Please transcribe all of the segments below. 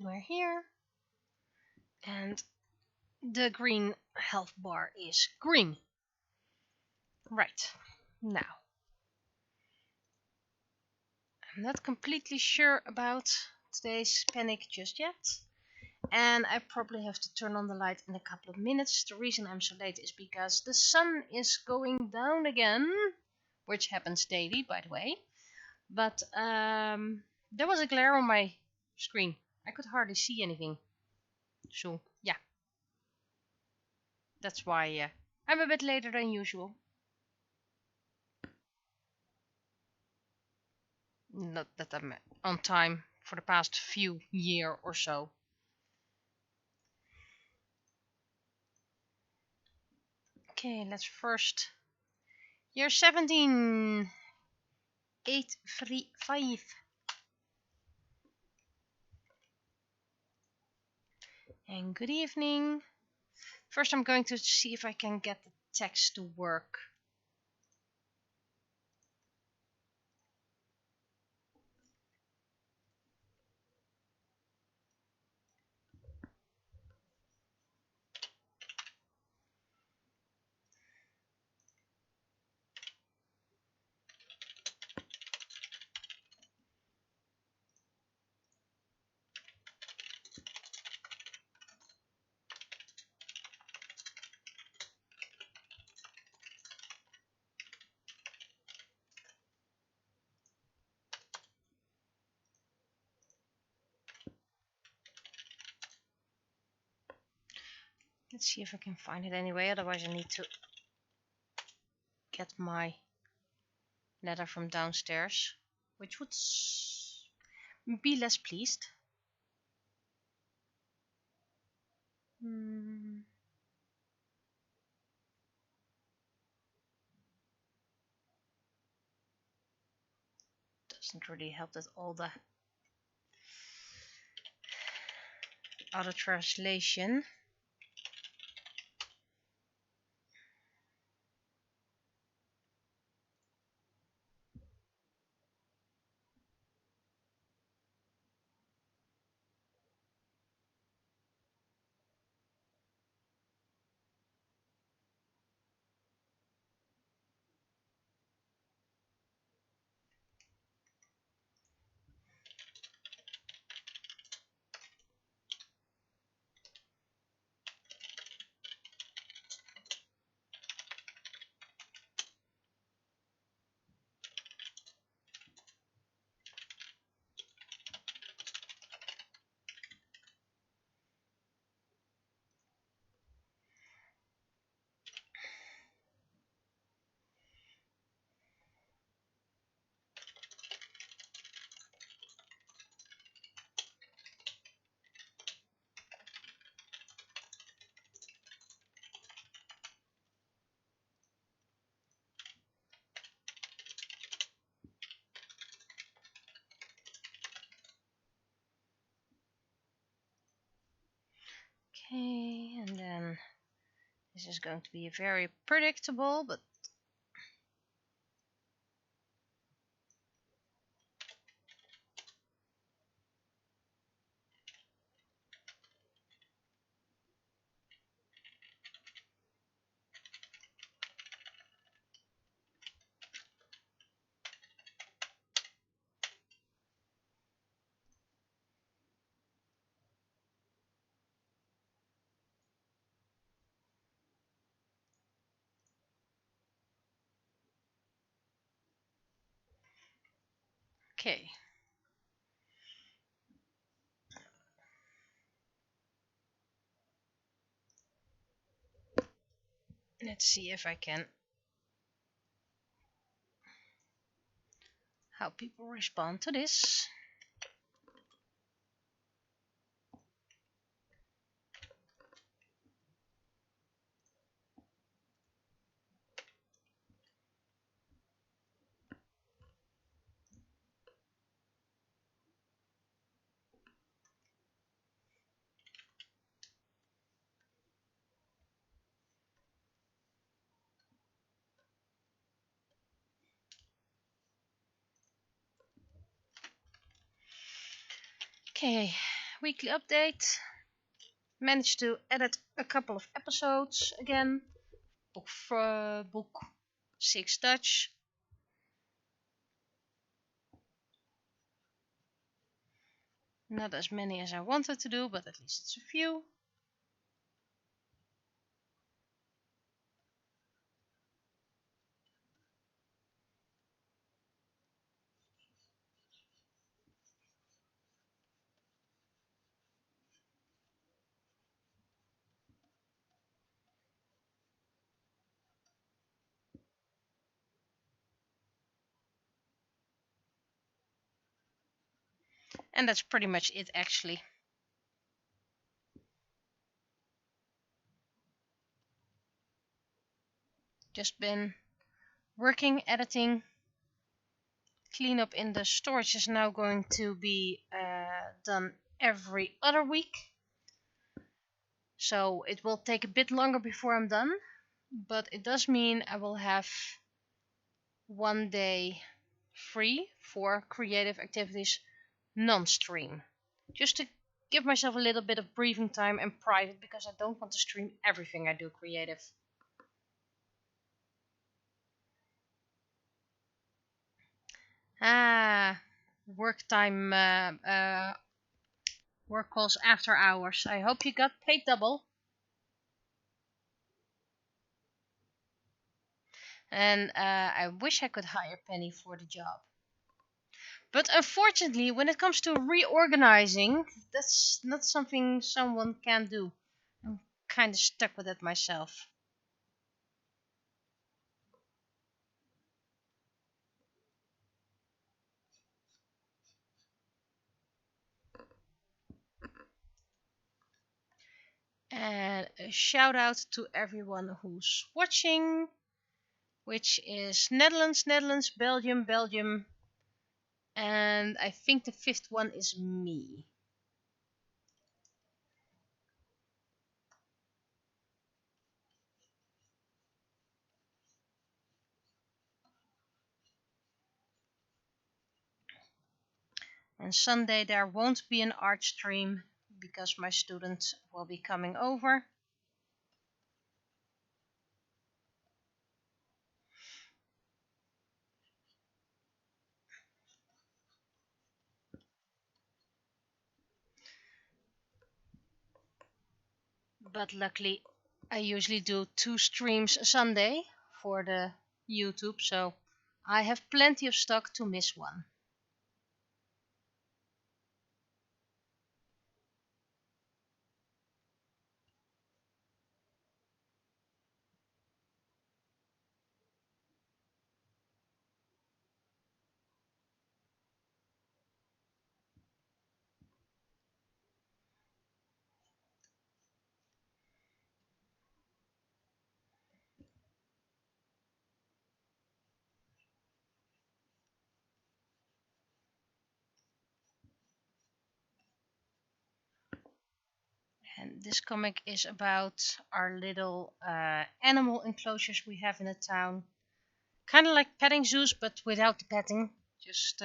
We're here. And the green health bar is green. Right. Now. I'm not completely sure about today's panic just yet. And I probably have to turn on the light in a couple of minutes. The reason I'm so late is because the sun is going down again. Which happens daily, by the way. But there was a glare on my screen. I could hardly see anything. So, yeah. That's why I'm a bit later than usual. Not that I'm on time for the past few year or so. Okay, let's first. Year 17. 835. And good evening. First I'm going to see if I can get the text to work. Let's see if I can find it anyway, otherwise I need to get my letter from downstairs, which would be less pleased. Doesn't really help that all the other translation. Okay, and then this is going to be very predictable, but okay. Let's see if I can how people respond to this. Okay, weekly update. Managed to edit a couple of episodes again. Book 6 Dutch. Not as many as I wanted to do, but at least it's a few. And that's pretty much it, actually. Just been working, editing. Cleanup in the storage is now going to be done every other week. So it will take a bit longer before I'm done. But it does mean I will have one day free for creative activities non-stream. Just to give myself a little bit of breathing time and private, because I don't want to stream everything I do creative. Work time, work calls after hours. I hope you got paid double. And I wish I could hire Penny for the job. But unfortunately, when it comes to reorganizing, that's not something someone can do. I'm kind of stuck with it myself. And a shout out to everyone who's watching, which is Netherlands, Netherlands, Belgium, Belgium, and I think the fifth one is me. And Sunday there won't be an art stream because my student will be coming over. But luckily I usually do 2 streams a Sunday for the YouTube, so I have plenty of stock to miss one. And this comic is about our little animal enclosures we have in the town. Kind of like petting zoos, but without the petting. Just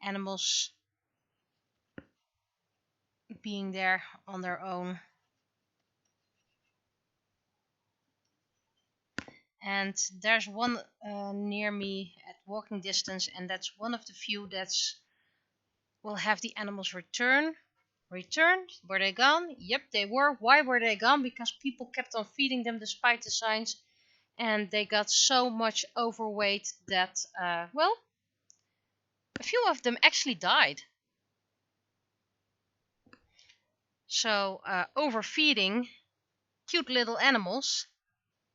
animals being there on their own. And there's one near me at walking distance, and that's one of the few that's will have the animals return. Returned? Were they gone? Yep, they were. Why were they gone? Because people kept on feeding them despite the signs, and they got so much overweight that, well, a few of them actually died. So, overfeeding cute little animals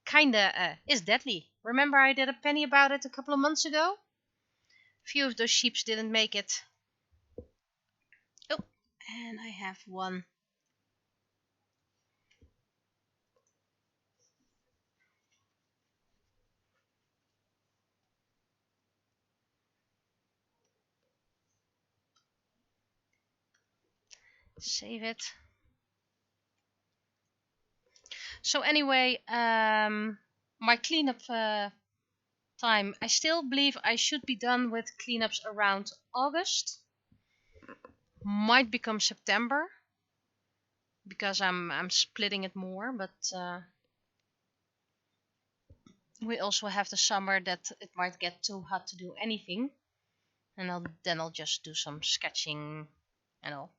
kinda is deadly. Remember I did a penny about it a couple of months ago? A few of those sheeps didn't make it. Oh, and I have one. Save it. So anyway, my cleanup time. I still believe I should be done with cleanups around August. might become September because I'm splitting it more, but we also have the summer that it might get too hot to do anything, and I'll just do some sketching and all.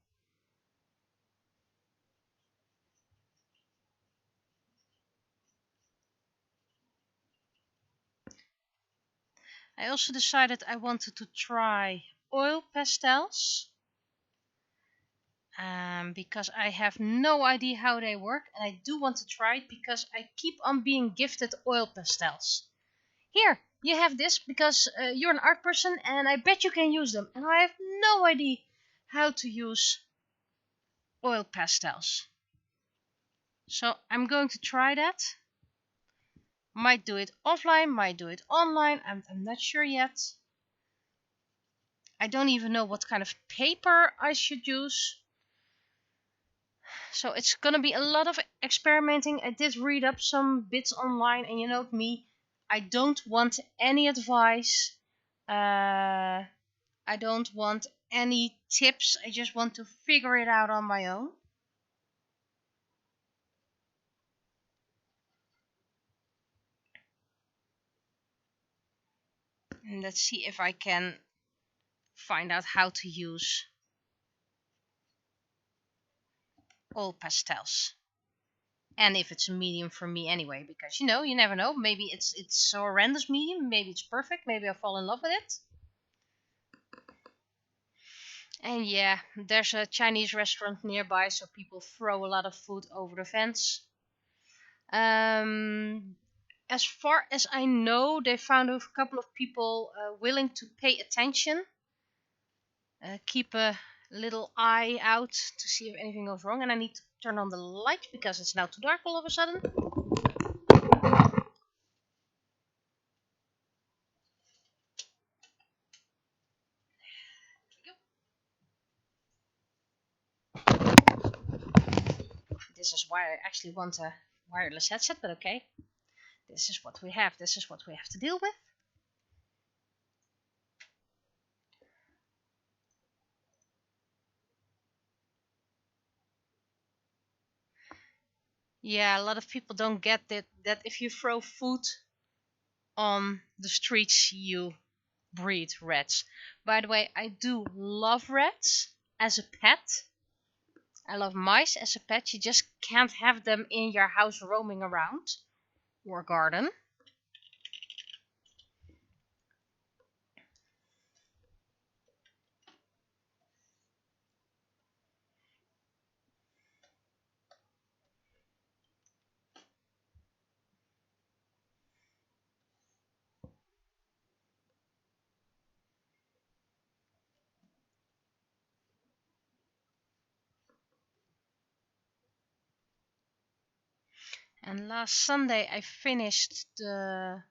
I also decided I wanted to try oil pastels because I have no idea how they work, and I do want to try it because I keep on being gifted oil pastels. Here, you have this because you're an art person and I bet you can use them. And I have no idea how to use oil pastels. So I'm going to try that. Might do it offline, might do it online. I'm not sure yet. I don't even know what kind of paper I should use. So it's gonna be a lot of experimenting. I did read up some bits online, and you know me, I don't want any advice. I don't want any tips. I just want to figure it out on my own. And let's see if I can find out how to use oil pastels. And if it's a medium for me anyway, because you never know. Maybe it's a horrendous medium, maybe it's perfect, maybe I fall in love with it. And yeah, there's a Chinese restaurant nearby, so people throw a lot of food over the fence. As far as I know, they found a couple of people willing to pay attention, keep a little eye out to see if anything goes wrong. And I need to turn on the light because it's now too dark all of a sudden. This is why I actually want a wireless headset, but okay. This is what we have. This is what we have to deal with. Yeah, a lot of people don't get that if you throw food on the streets, you breed rats. By the way, I do love rats as a pet. I love mice as a pet. You just can't have them in your house roaming around or garden. And last Sunday I finished the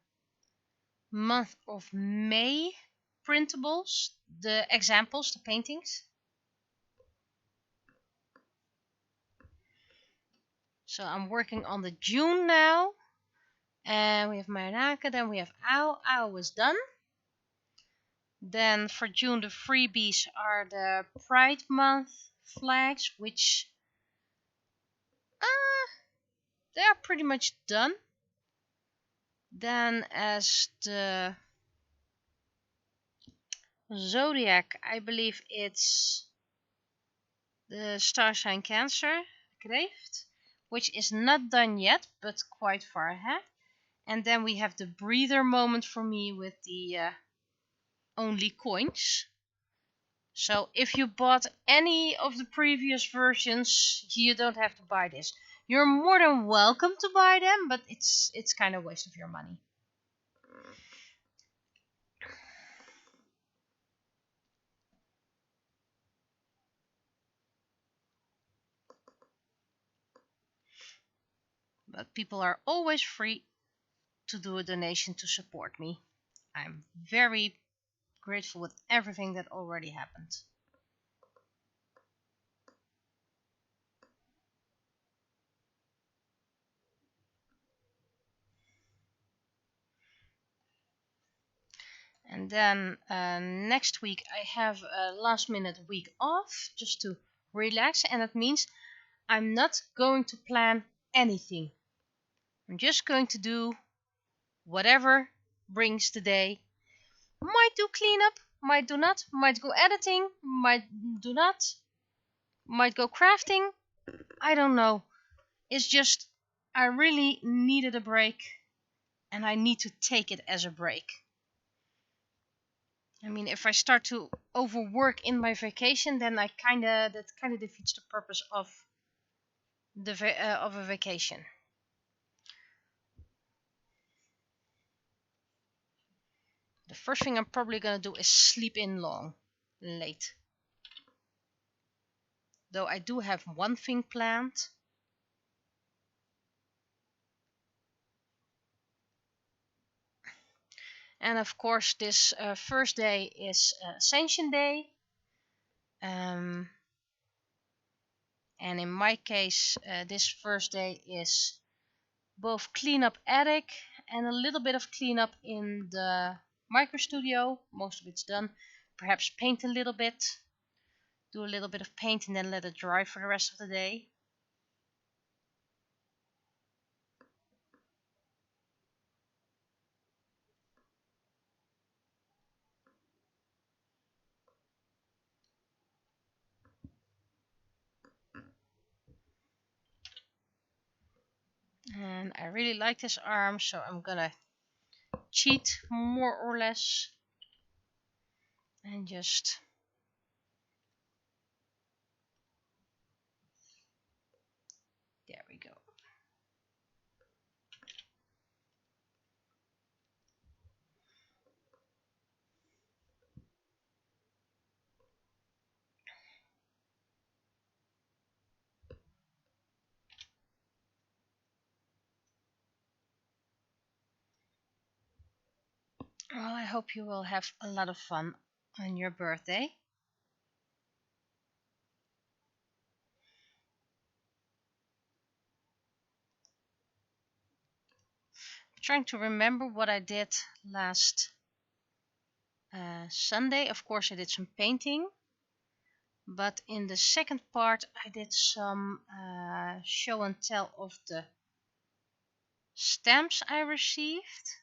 month of May printables, the examples, the paintings. So I'm working on the June now. And we have Mayanaka, then we have Ao. Ao was done. Then for June the freebies are the Pride Month flags, which they are pretty much done. Then as the Zodiac, I believe it's the star sign Cancer, Kreeft, which is not done yet, but quite far ahead. And then we have the breather moment for me with the only coins. So if you bought any of the previous versions, you don't have to buy this. You're more than welcome to buy them, but it's kind of a waste of your money. But people are always free to do a donation to support me. I'm very grateful with everything that already happened. And then next week I have a last minute week off just to relax, and that means I'm not going to plan anything. I'm just going to do whatever brings the day. Might do cleanup, might do not, might go editing, might do not, might go crafting. I don't know. It's just I really needed a break, and I need to take it as a break. I mean, if I start to overwork in my vacation, then that kind of defeats the purpose of of a vacation. The first thing I'm probably gonna do is sleep in late. Though I do have one thing planned. And of course, this first day is Ascension Day. And in my case, this first day is both clean up attic and a little bit of cleanup in the micro studio. Most of it's done. Perhaps paint a little bit. Do a little bit of paint and then let it dry for the rest of the day. And I really like this arm, so I'm gonna cheat more or less and just there we go. Well, I hope you will have a lot of fun on your birthday. I'm trying to remember what I did last Sunday. Of course, I did some painting. But in the second part, I did some show and tell of the stamps I received.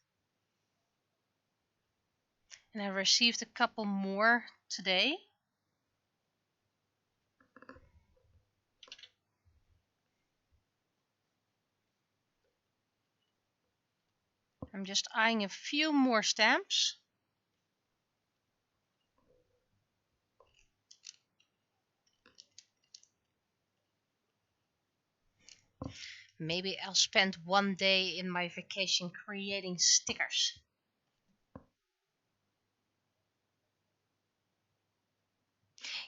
And I received a couple more today. I'm just eyeing a few more stamps. Maybe I'll spend one day in my vacation creating stickers.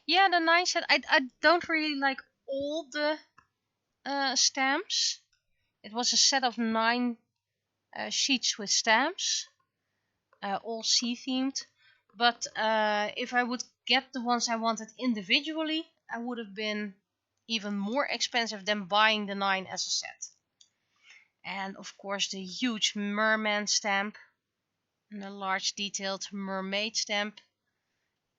Yeah, the 9 set. I don't really like all the stamps. It was a set of 9 sheets with stamps, all sea themed. But if I would get the ones I wanted individually, I would have been even more expensive than buying the 9 as a set. And of course the huge merman stamp and a large detailed mermaid stamp.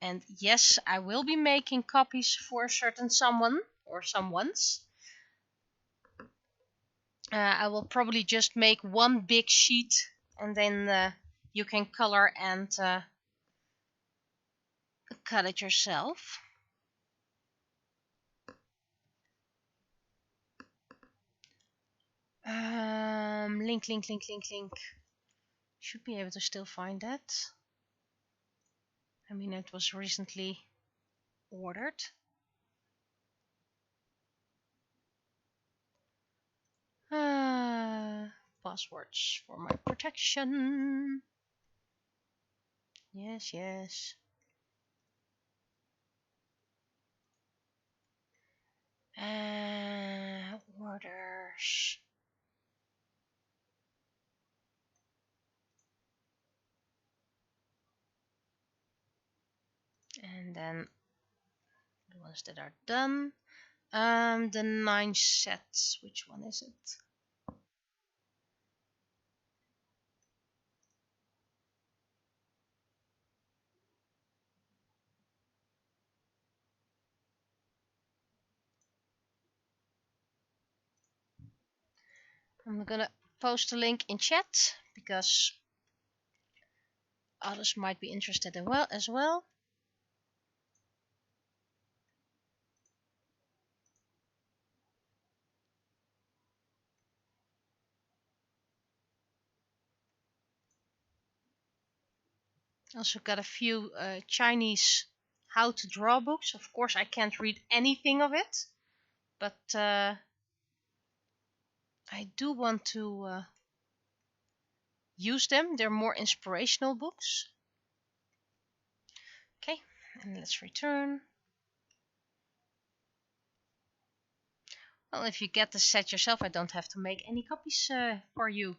And yes, I will be making copies for a certain someone or someone's. I will probably just make one big sheet and then you can color and cut it yourself. Link. Should be able to still find that. I mean, it was recently ordered. Passwords for my protection. Yes. Orders. And then the ones that are done. The 9 sets. Which one is it? I'm gonna post a link in chat because others might be interested as well. Also got a few Chinese how to draw books. Of course, I can't read anything of it, but I do want to use them. They're more inspirational books. Okay, and let's return. Well, if you get the set yourself, I don't have to make any copies for you.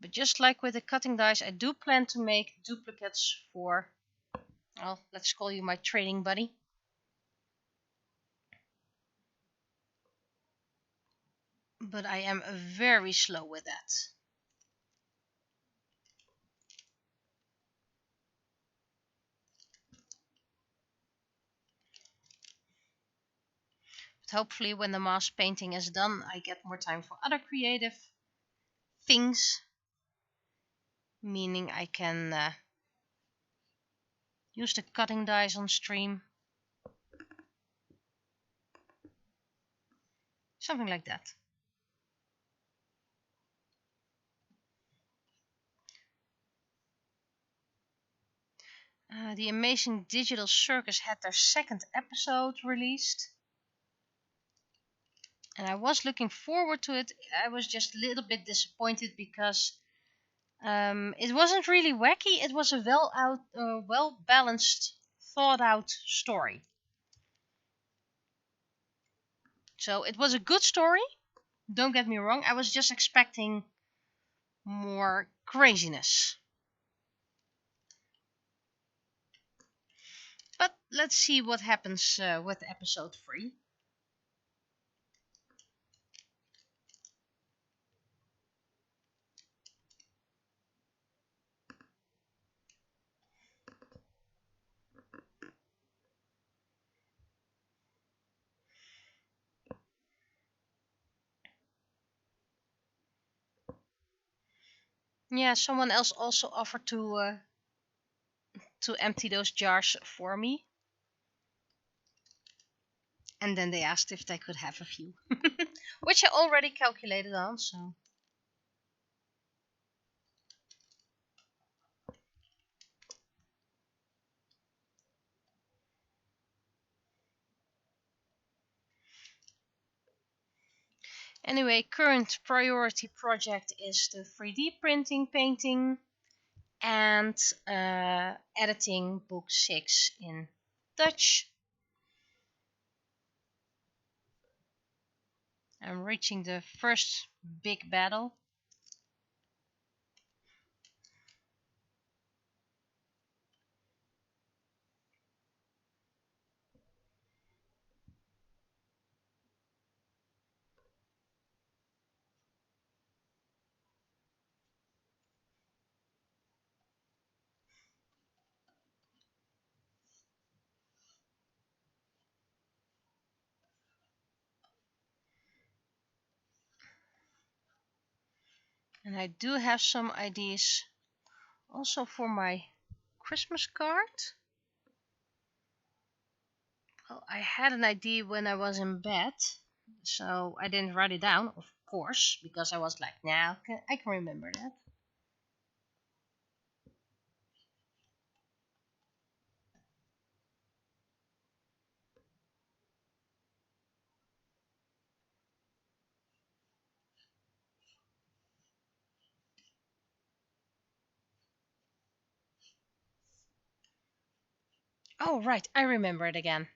But just like with the cutting dies, I do plan to make duplicates for, well, let's call you my trading buddy. But I am very slow with that. But hopefully when the mask painting is done, I get more time for other creative things. Meaning I can use the cutting dies on stream. Something like that. The Amazing Digital Circus had their second episode released. And I was looking forward to it. I was just a little bit disappointed because it wasn't really wacky. It was a well balanced, thought out story. So it was a good story. Don't get me wrong. I was just expecting more craziness. But let's see what happens with episode 3. Yeah, someone else also offered to empty those jars for me. And then they asked if they could have a few. Which I already calculated on, so. Anyway, current priority project is the 3D printing painting and editing book 6 in Dutch. I'm reaching the first big battle. And I do have some ideas also for my Christmas card. Well, I had an idea when I was in bed, so I didn't write it down, of course, because I was like, nah, I can remember that. Oh, right, I remember it again.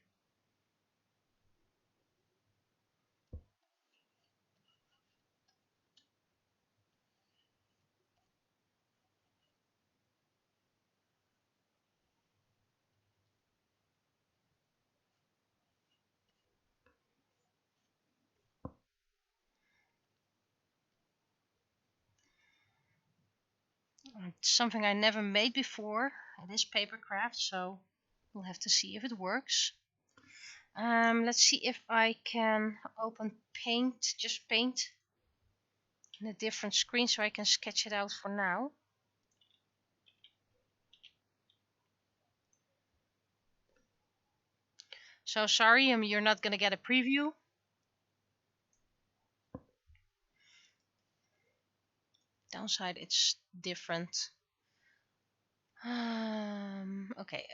It's something I never made before. It is paper craft, so we'll have to see if it works. Let's see if I can open Paint, just Paint, in a different screen so I can sketch it out for now. So sorry, you're not gonna get a preview. Downside, it's different. Okay.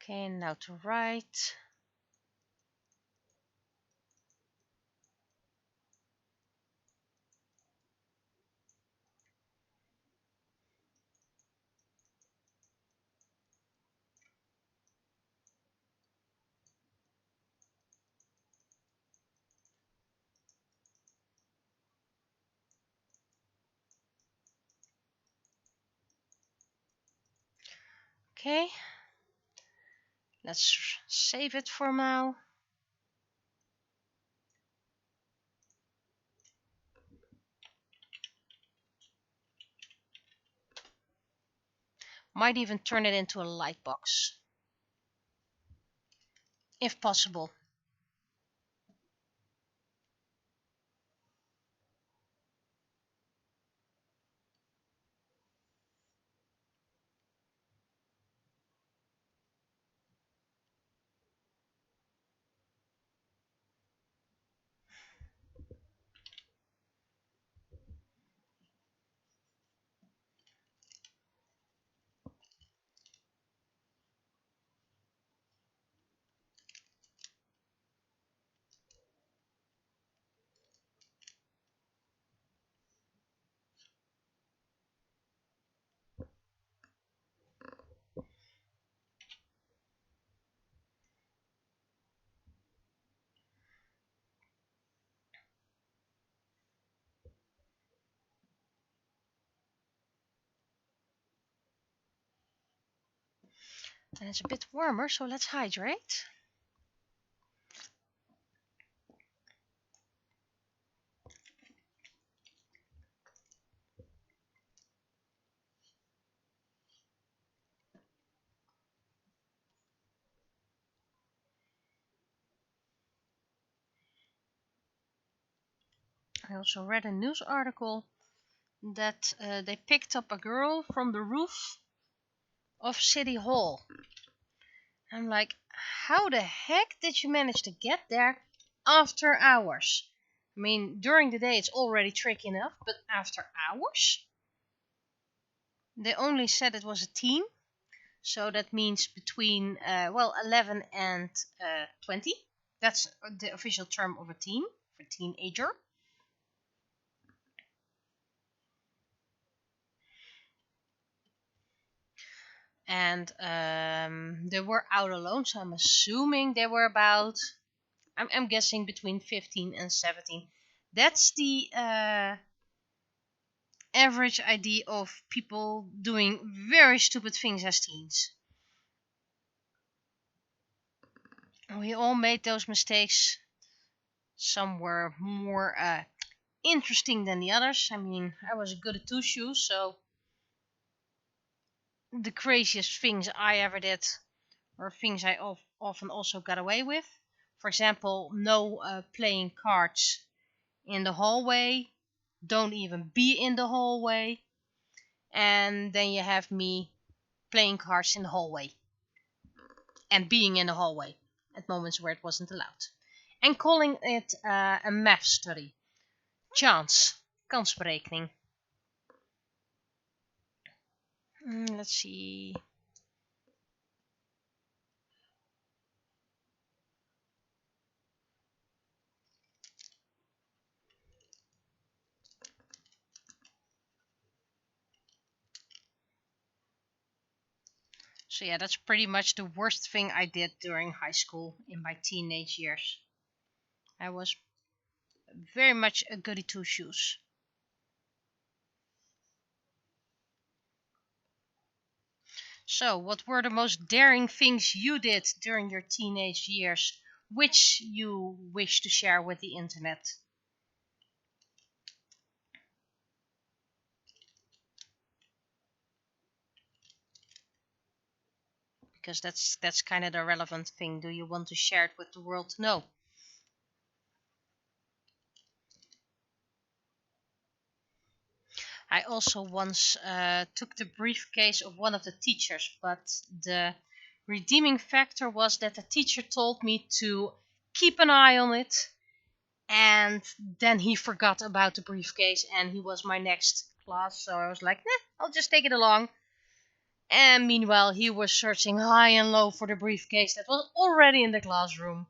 Okay, now to right. Okay. Let's save it for now. Might even turn it into a light box, if possible. And it's a bit warmer, so let's hydrate. I also read a news article that they picked up a girl from the roof of City Hall. I'm like, how the heck did you manage to get there after hours? I mean, during the day it's already tricky enough, but after hours? They only said it was a teen, so that means between 11 and 20. That's the official term of a teen, for teenager. And they were out alone, so I'm assuming they were about, I'm guessing between 15 and 17. That's the average idea of people doing very stupid things as teens. We all made those mistakes. Some were more interesting than the others. I mean, I was good at two shoes, so the craziest things I ever did were things I often also got away with. For example, no playing cards in the hallway. Don't even be in the hallway. And then you have me playing cards in the hallway. And being in the hallway at moments where it wasn't allowed. And calling it a math study. Chance. Kansberekening. Let's see. So yeah, that's pretty much the worst thing I did during high school in my teenage years. I was very much a goody two shoes. So, what were the most daring things you did during your teenage years, which you wish to share with the internet? Because that's kind of the relevant thing. Do you want to share it with the world to know? I also once took the briefcase of one of the teachers, but the redeeming factor was that the teacher told me to keep an eye on it, and then he forgot about the briefcase and he was my next class, so I was like, nah, I'll just take it along. And meanwhile, he was searching high and low for the briefcase that was already in the classroom.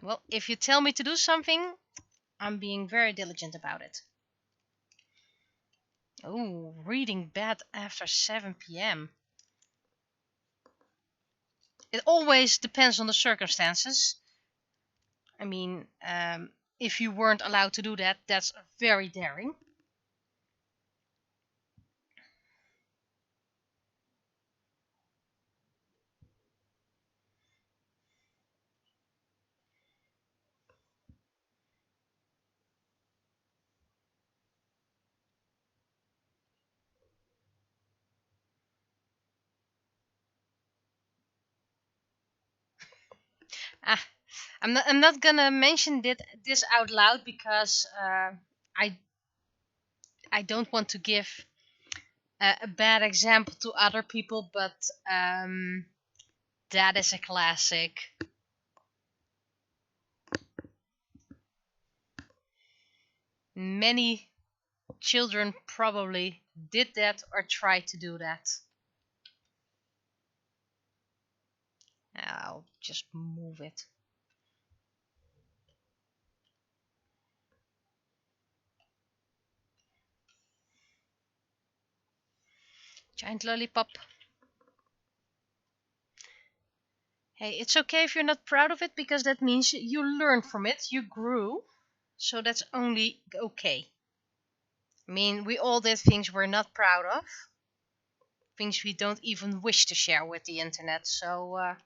Well, if you tell me to do something, I'm being very diligent about it. Oh, reading bed after 7 p.m. It always depends on the circumstances. I mean, if you weren't allowed to do that, that's very daring. Ah, I'm not gonna mention this out loud because I I don't want to give a bad example to other people, but that is a classic. Many children probably did that or tried to do that. I'll just move it. Giant lollipop. Hey, it's okay if you're not proud of it because that means you learned from it, you grew. So that's only okay. I mean, we all did things we're not proud of, things we don't even wish to share with the internet. So, I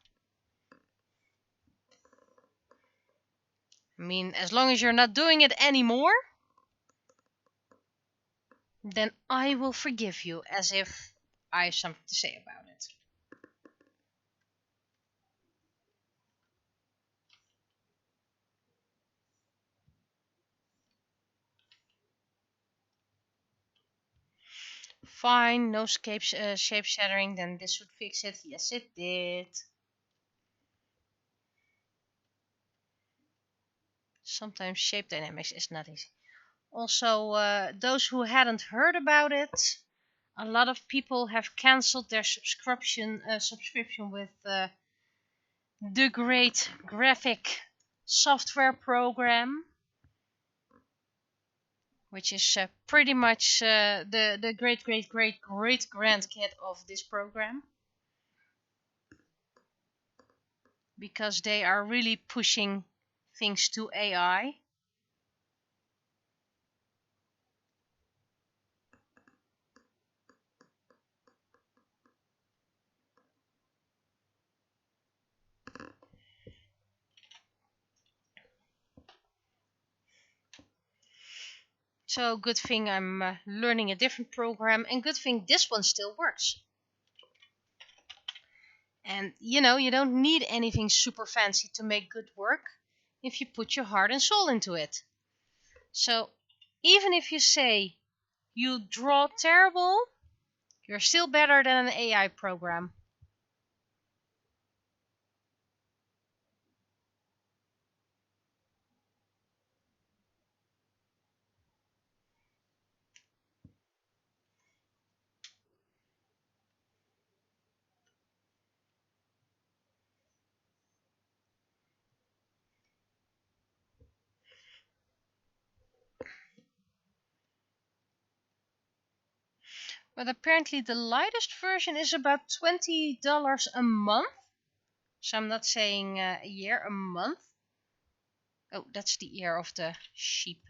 mean, as long as you're not doing it anymore, then I will forgive you as if I have something to say about it. Fine, no shape shattering, then this should fix it. Yes, it did. Sometimes shape dynamics is not easy. Also, those who hadn't heard about it, a lot of people have cancelled their subscription with the great graphic software program, which is pretty much the great grandkid of this program, because they are really pushing things to AI. So good thing I'm learning a different program, and good thing this one still works. And you know, you don't need anything super fancy to make good work if you put your heart and soul into it. So even if you say you draw terrible, you're still better than an AI program. But apparently the lightest version is about $20 a month. So I'm not saying a year, a month. Oh, that's the ear of the sheep.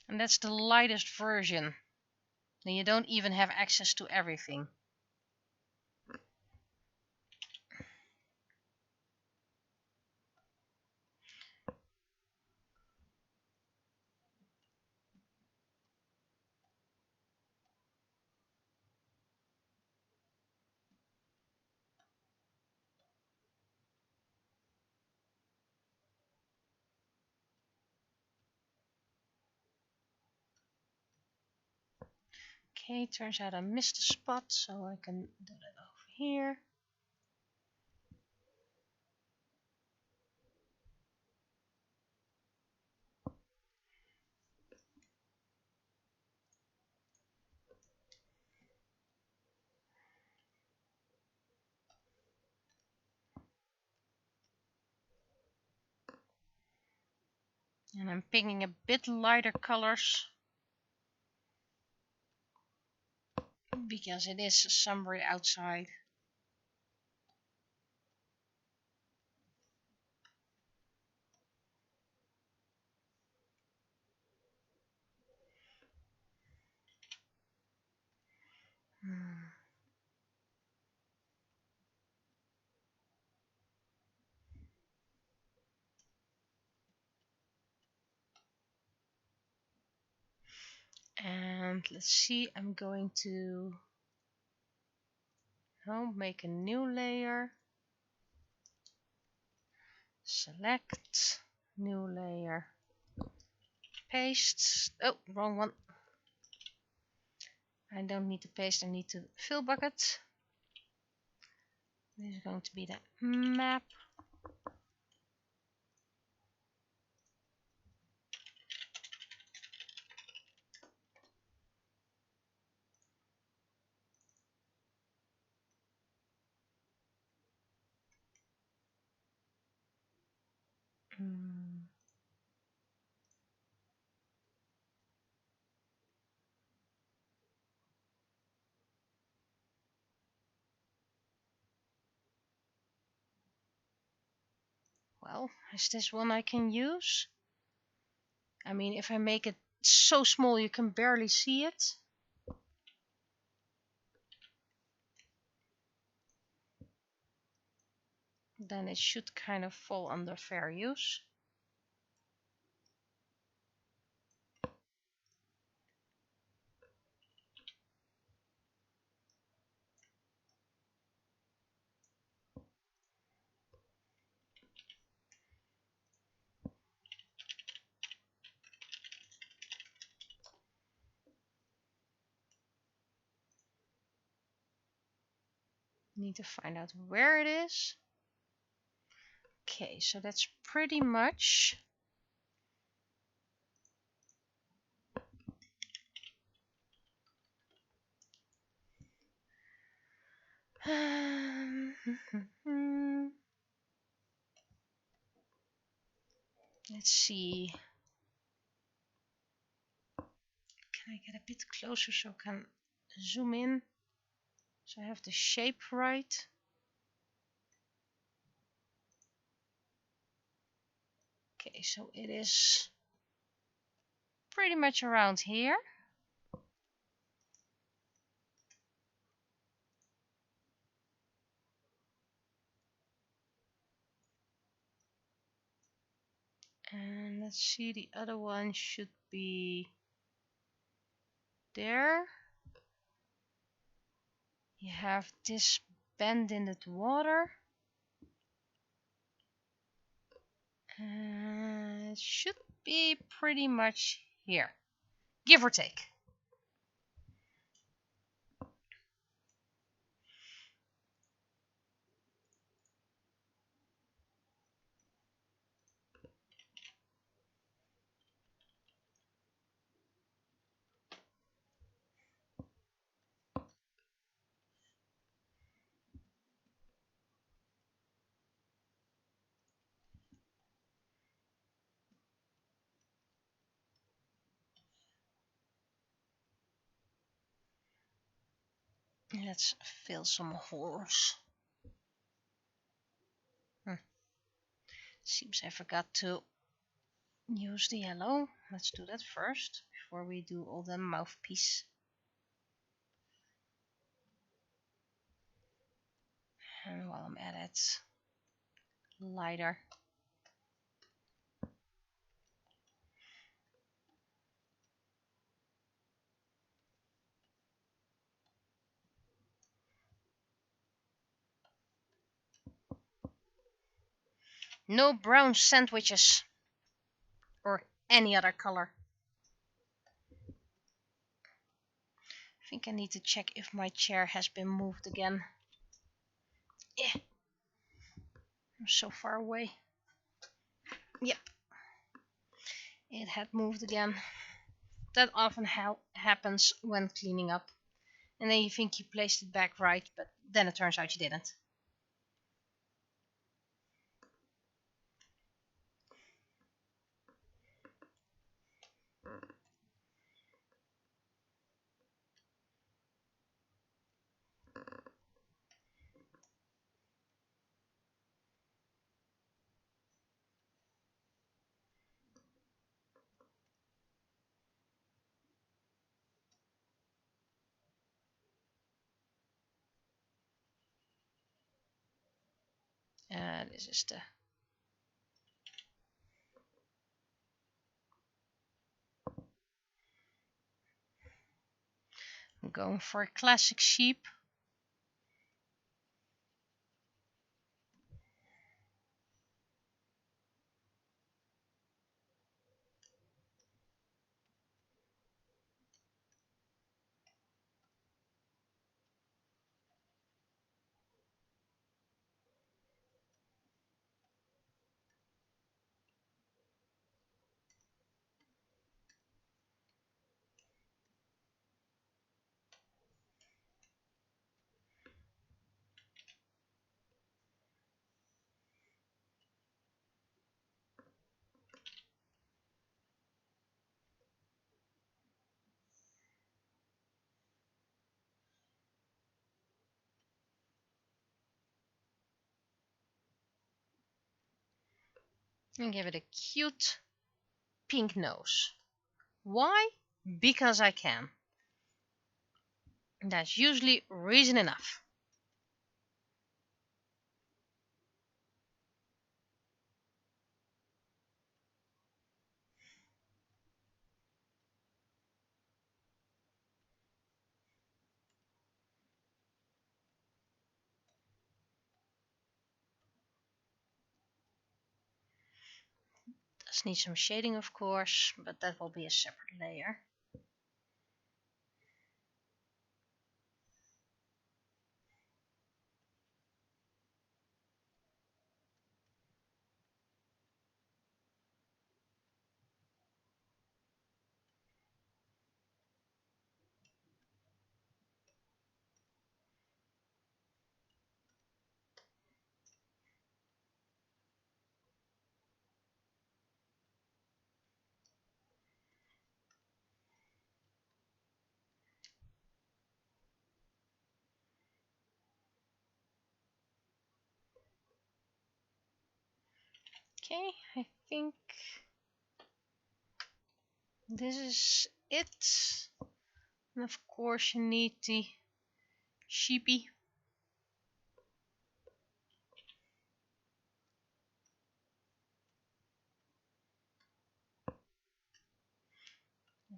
And that's the lightest version. And you don't even have access to everything. Okay, turns out I missed a spot, so I can do that over here. And I'm picking a bit lighter colors because it is summery outside. And let's see, I'm going to make a new layer. Select, new layer, paste. Oh, wrong one. I don't need to paste, I need to fill bucket. This is going to be the map. Well, is this one I can use? I mean, if I make it so small you can barely see it. Then it should kind of fall under fair use. Need to find out where it is. Okay, so that's pretty much. Let's see. Can I get a bit closer so I can zoom in? So I have the shape right. Okay, so it is pretty much around here. And let's see, the other one should be there. You have this bend in the water. It should be pretty much here, give or take. Let's fill some holes. Seems I forgot to use the yellow. Let's do that first before we do all the mouthpiece. And while I'm at it, lighter. No brown sandwiches or any other color. I think I need to check if my chair has been moved again. Yeah, I'm so far away. Yep, it had moved again. That often happens when cleaning up. And then you think you placed it back right, but then it turns out you didn't. This is the I'm going for a classic sheep. And give it a cute pink nose. Why? Because I can. That's usually reason enough. Does need some shading, of course, but that will be a separate layer. Okay, I think this is it. And of course you need the sheepy.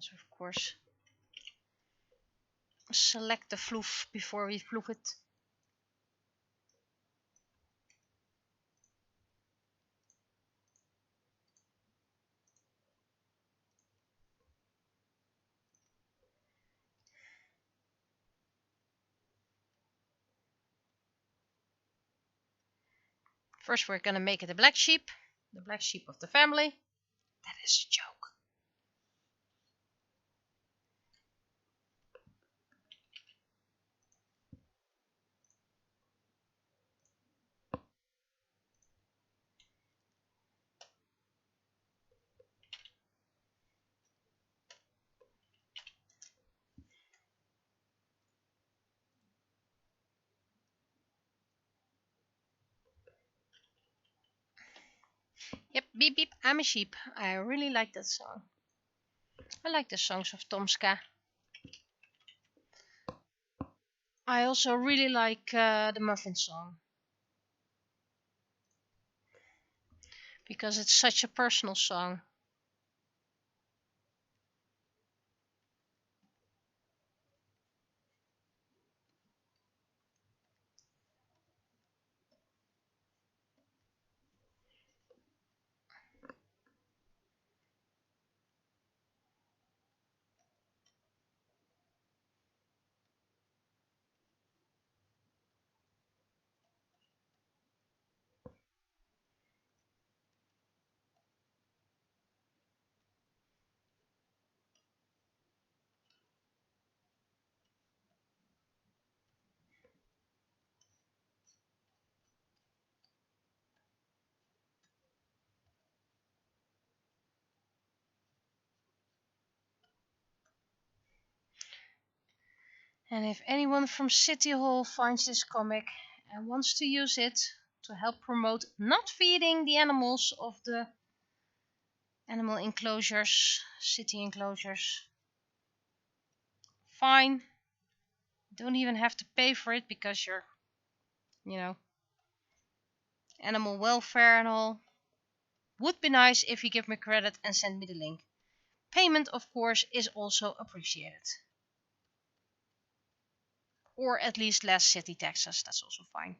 So of course select the floof before we floof it. First we're gonna make it a black sheep. The black sheep of the family. That is a joke. Yep, beep beep, I'm a sheep. I really like that song. I like the songs of Tomska. I also really like the Muffin song. Because it's such a personal song. And if anyone from City Hall finds this comic and wants to use it to help promote not feeding the animals of the animal enclosures, city enclosures, fine. Don't even have to pay for it because you're, animal welfare and all. Would be nice if you give me credit and send me the link. Payment, of course, is also appreciated. Or at least less city taxes, that's also fine.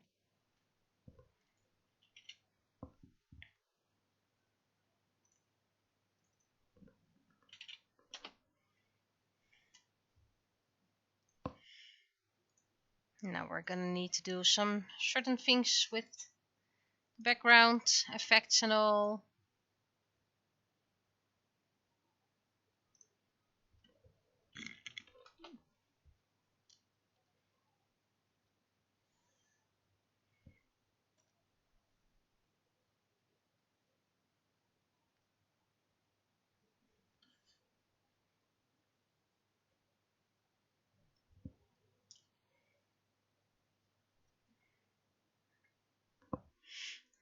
Now we're gonna need to do some certain things with background effects and all.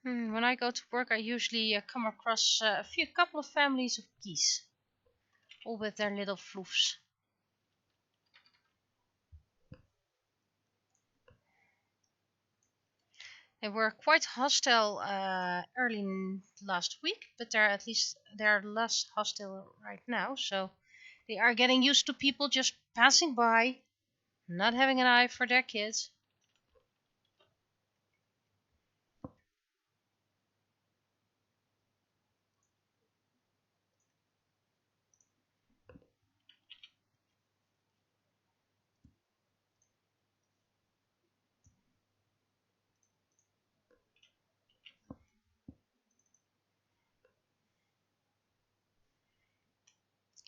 When I go to work, I usually come across a couple of families of geese, all with their little floofs. They were quite hostile early last week, but they're less hostile right now. So they are getting used to people just passing by, not having an eye for their kids.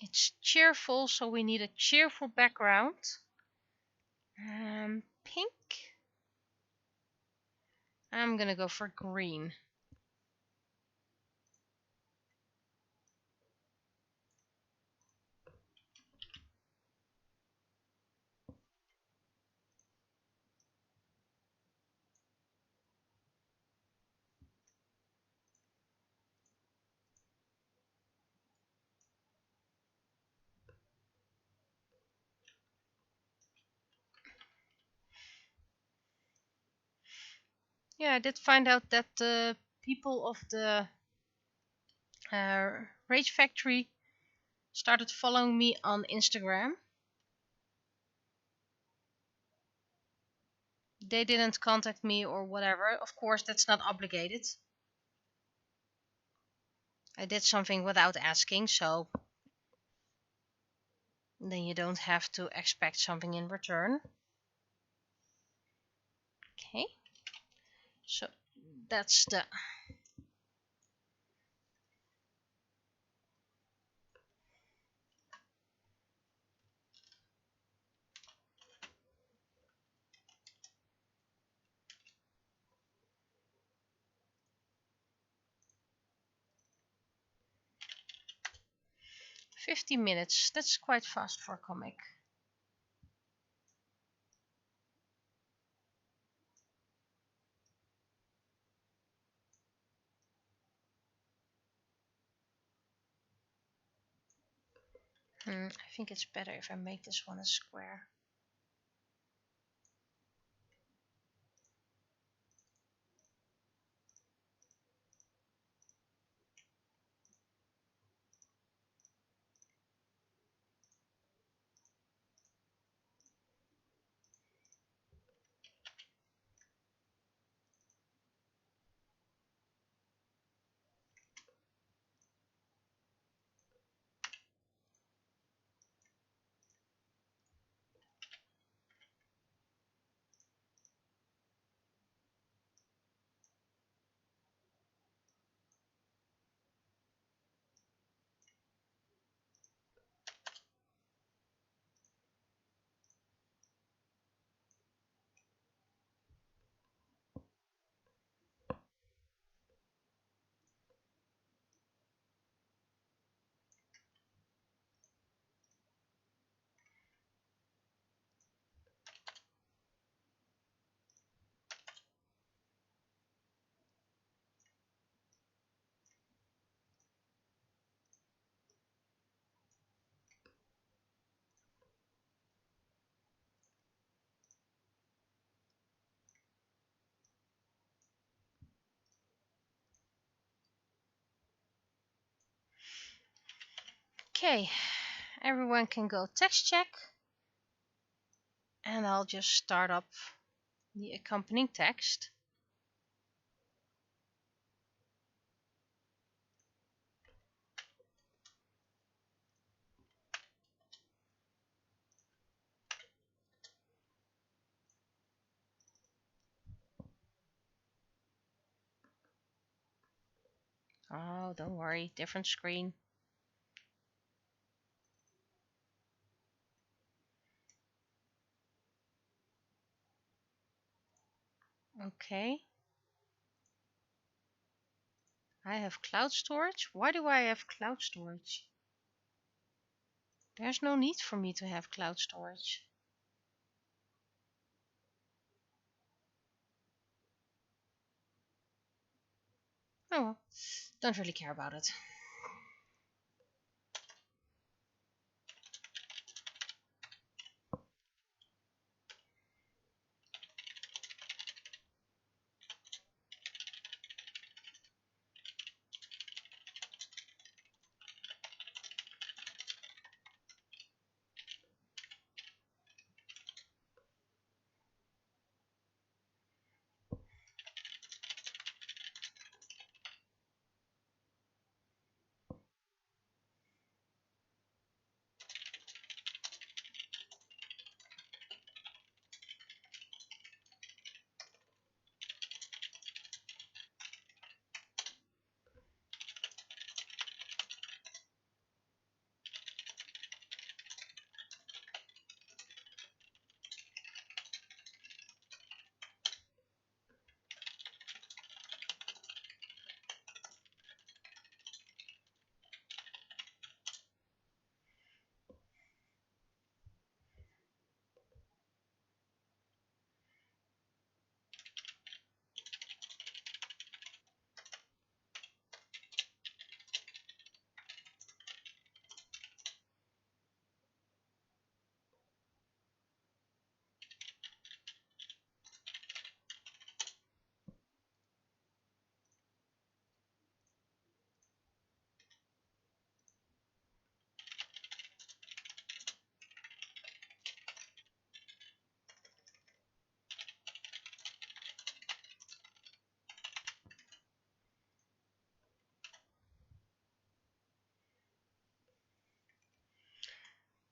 It's cheerful, so we need a cheerful background. Pink. I'm gonna go for green. Yeah, I did find out that the people of the Rage Factory started following me on Instagram. They didn't contact me or whatever. Of course, that's not obligated. I did something without asking, so then you don't have to expect something in return. Okay. So that's the 50 minutes. That's quite fast for a comic. I think it's better if I make this one a square. Okay, everyone can go text check. And I'll just start up the accompanying text. Oh, don't worry, different screen. Okay. I have cloud storage. Why do I have cloud storage? There's no need for me to have cloud storage. Oh well, don't really care about it.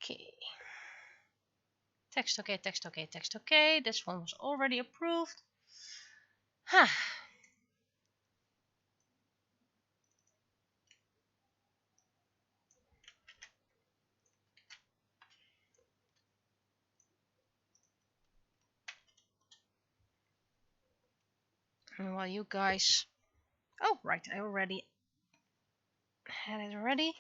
Okay. Text okay, text okay, text okay. This one was already approved. Huh. And while you guys... Oh, right, I already had it ready.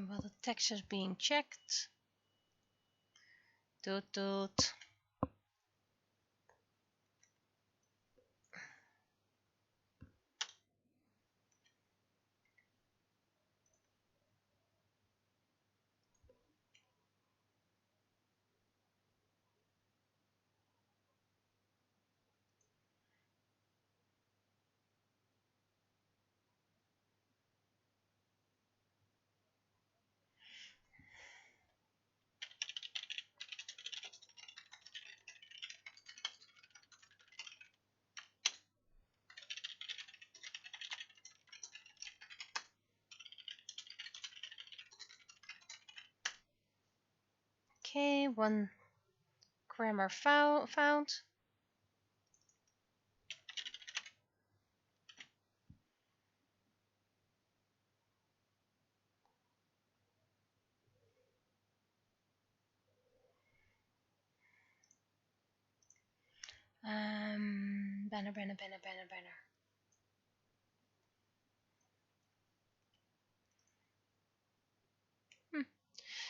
While the text is being checked. Toot toot. Okay, one grammar found. Banner.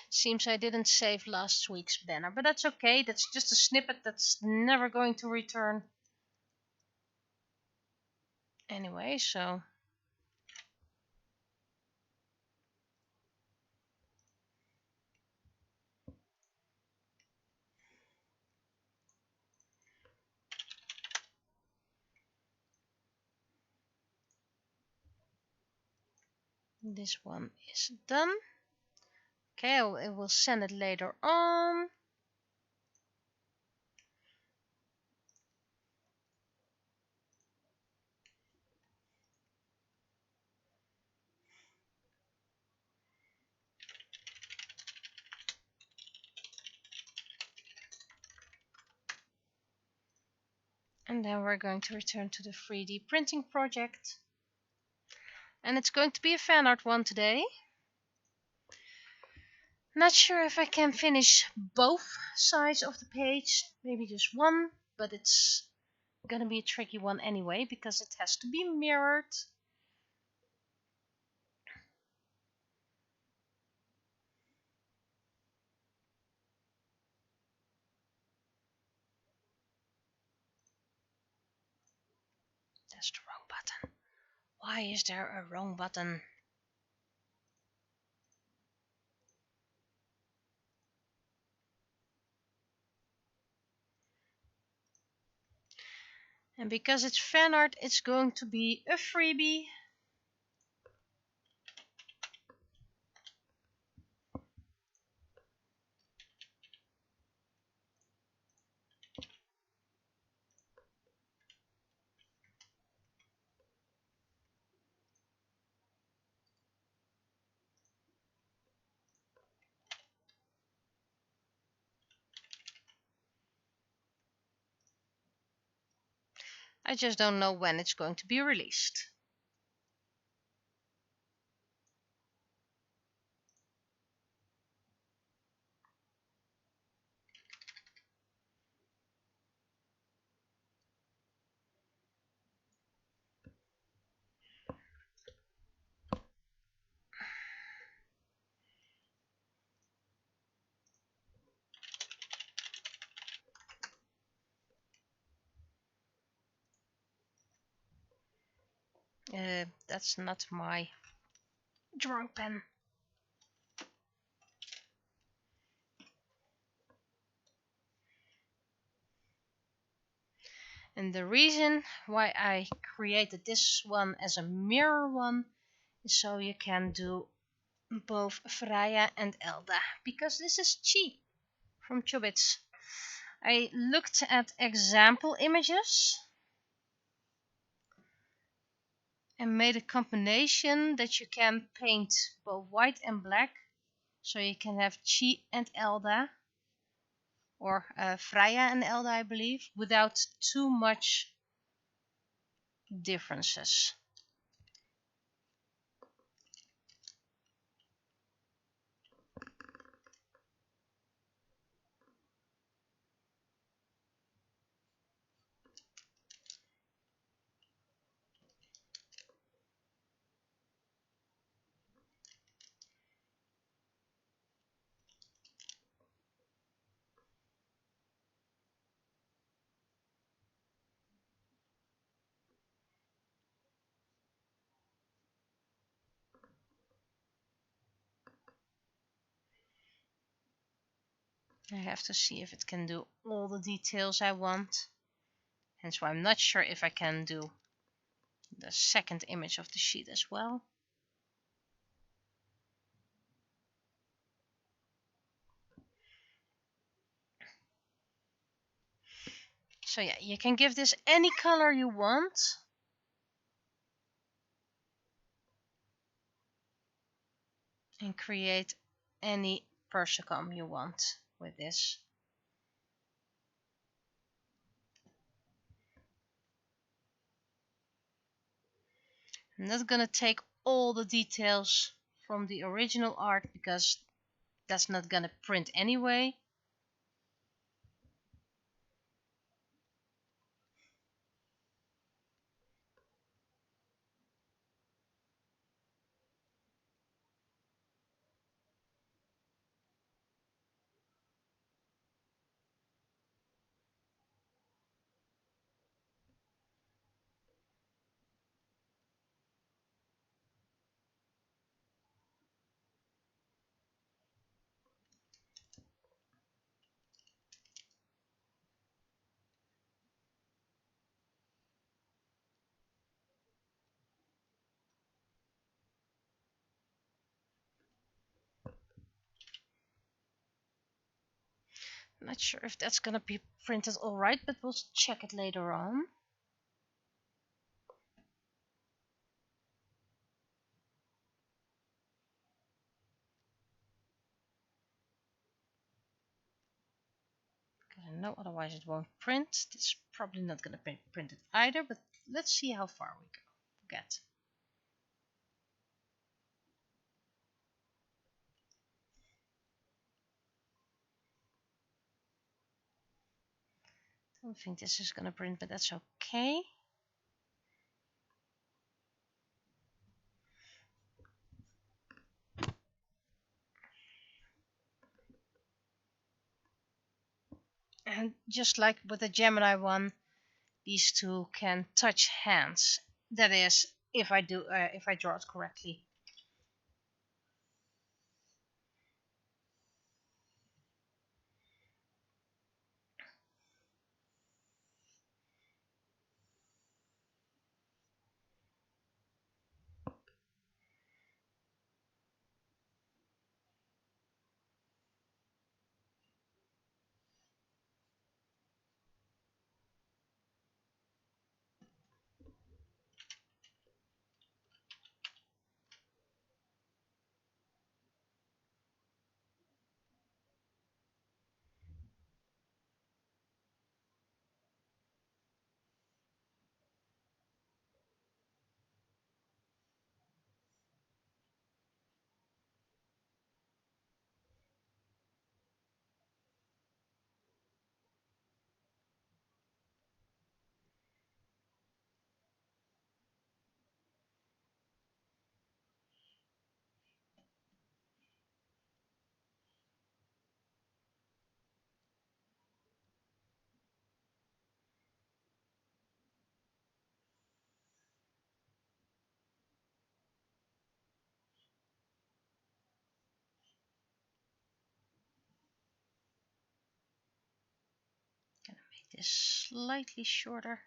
Seems I didn't save last week's banner, but that's okay. That's just a snippet that's never going to return. Anyway, so this one is done. Okay, I will send it later on. And then we're going to return to the 3D printing project. And it's going to be a fan art one today. Not sure if I can finish both sides of the page, maybe just one, but it's gonna be a tricky one anyway because it has to be mirrored. That's the wrong button. Why is there a wrong button? And because it's fan art, it's going to be a freebie. I just don't know when it's going to be released. That's not my drawing pen. And the reason why I created this one as a mirror one is so you can do both Freya and Elda, because this is cheap from Chobits. I looked at example images and made a combination that you can paint both white and black, so you can have Chi and Elda, or Freya and Elda, I believe, without too much differences. I have to see if it can do all the details I want. Hence why I'm not sure if I can do the second image of the sheet as well. So yeah, you can give this any color you want. And create any persicom you want with this. I'm not gonna take all the details from the original art because that's not gonna print anyway. I'm not sure if that's gonna be printed alright, but we'll check it later on. Because I know otherwise it won't print. It's probably not gonna be printed either, but let's see how far we get. I don't think this is gonna print, but that's okay. And just like with the Gemini one, these two can touch hands. That is, if I draw it correctly. Gonna make this slightly shorter.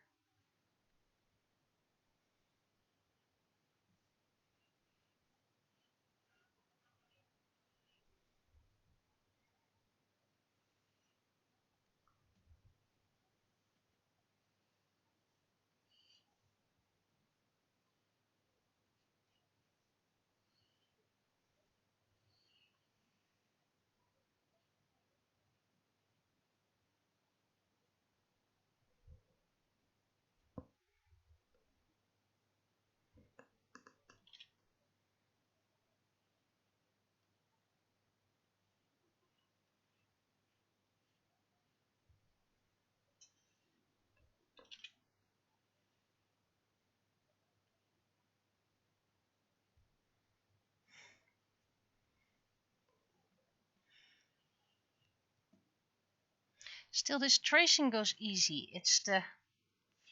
Still, this tracing goes easy. It's the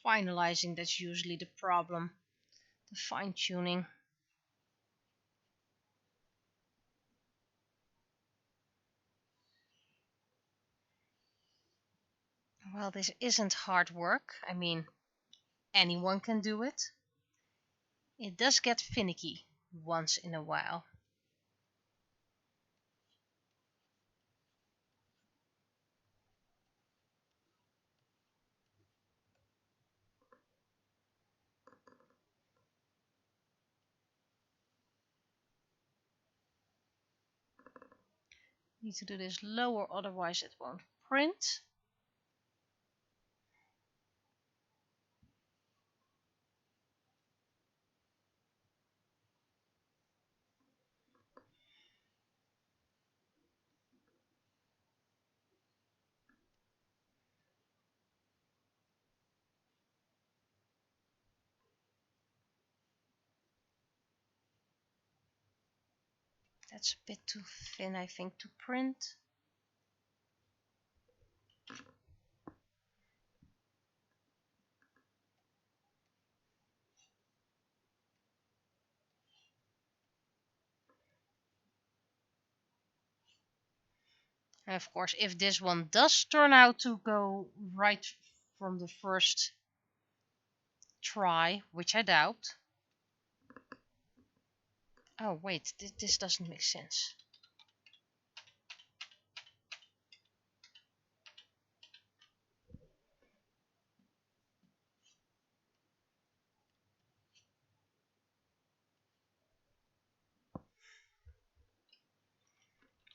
finalizing that's usually the problem. The fine-tuning. Well, this isn't hard work. I mean, anyone can do it. It does get finicky once in a while. Need to do this lower, otherwise it won't print. That's a bit too thin, I think, to print. And of course, if this one does turn out to go right from the first try, which I doubt. Oh wait, this doesn't make sense.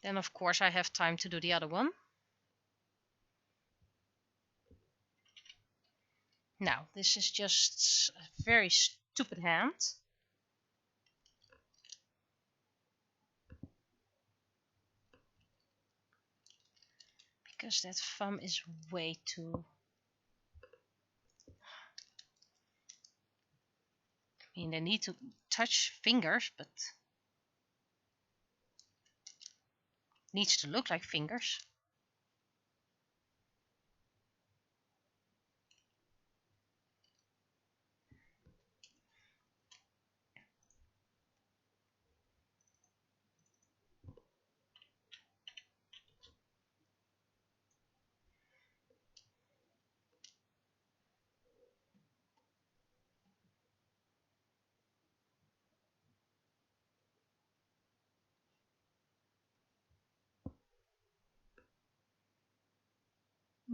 Then of course I have time to do the other one. Now, this is just a very stupid hand. Because that thumb is way too... I mean, they need to touch fingers, but... needs to look like fingers.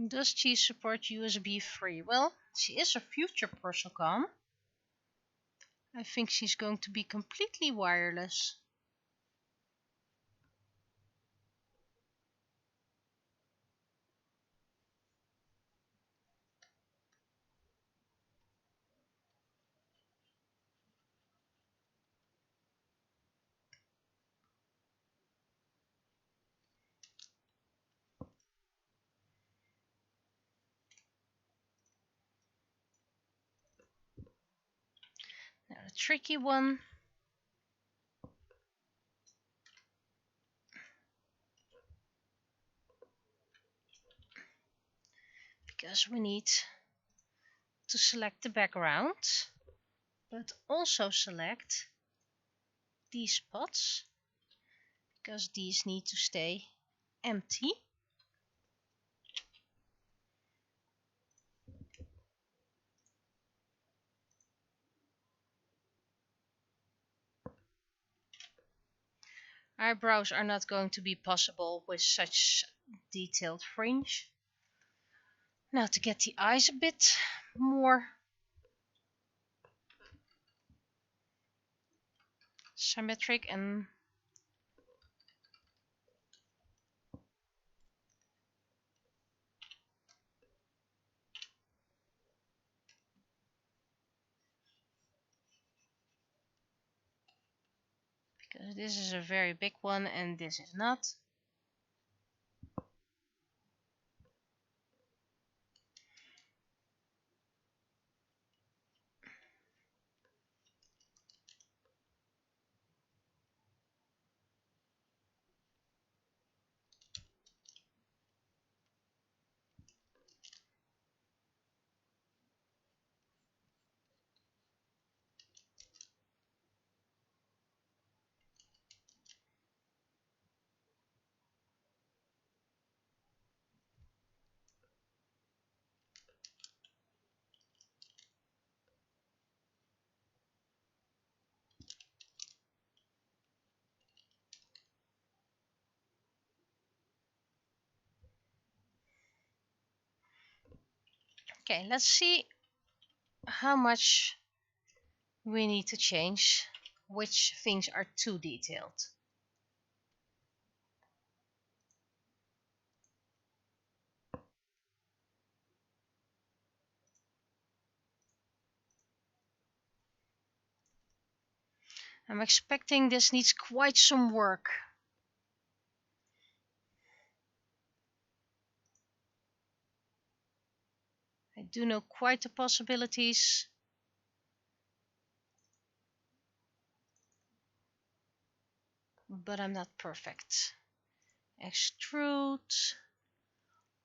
Does she support USB 3? Well, she is a future Persocom. I think she's going to be completely wireless. Now the tricky one. Because we need to select the background, but also select these spots, because these need to stay empty. Eyebrows are not going to be possible with such detailed fringe. Now to get the eyes a bit more symmetric and because this is a very big one and this is not. Okay, let's see how much we need to change, which things are too detailed. I'm expecting this needs quite some work. I do know quite the possibilities. But I'm not perfect. Extrude.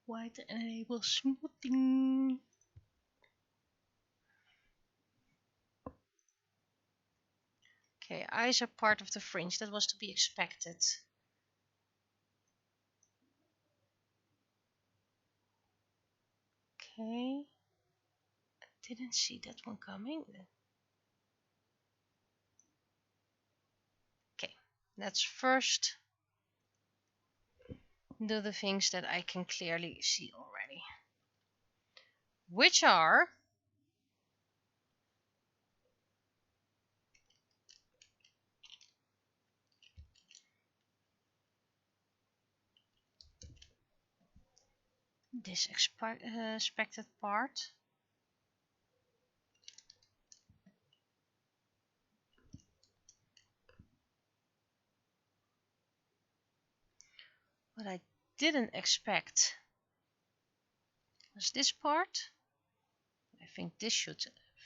White enable smoothing. Okay, eyes are part of the fringe. That was to be expected. Okay. I didn't see that one coming. Okay, let's first do the things that I can clearly see already. Which are this expected part. What I didn't expect was this part. I think this should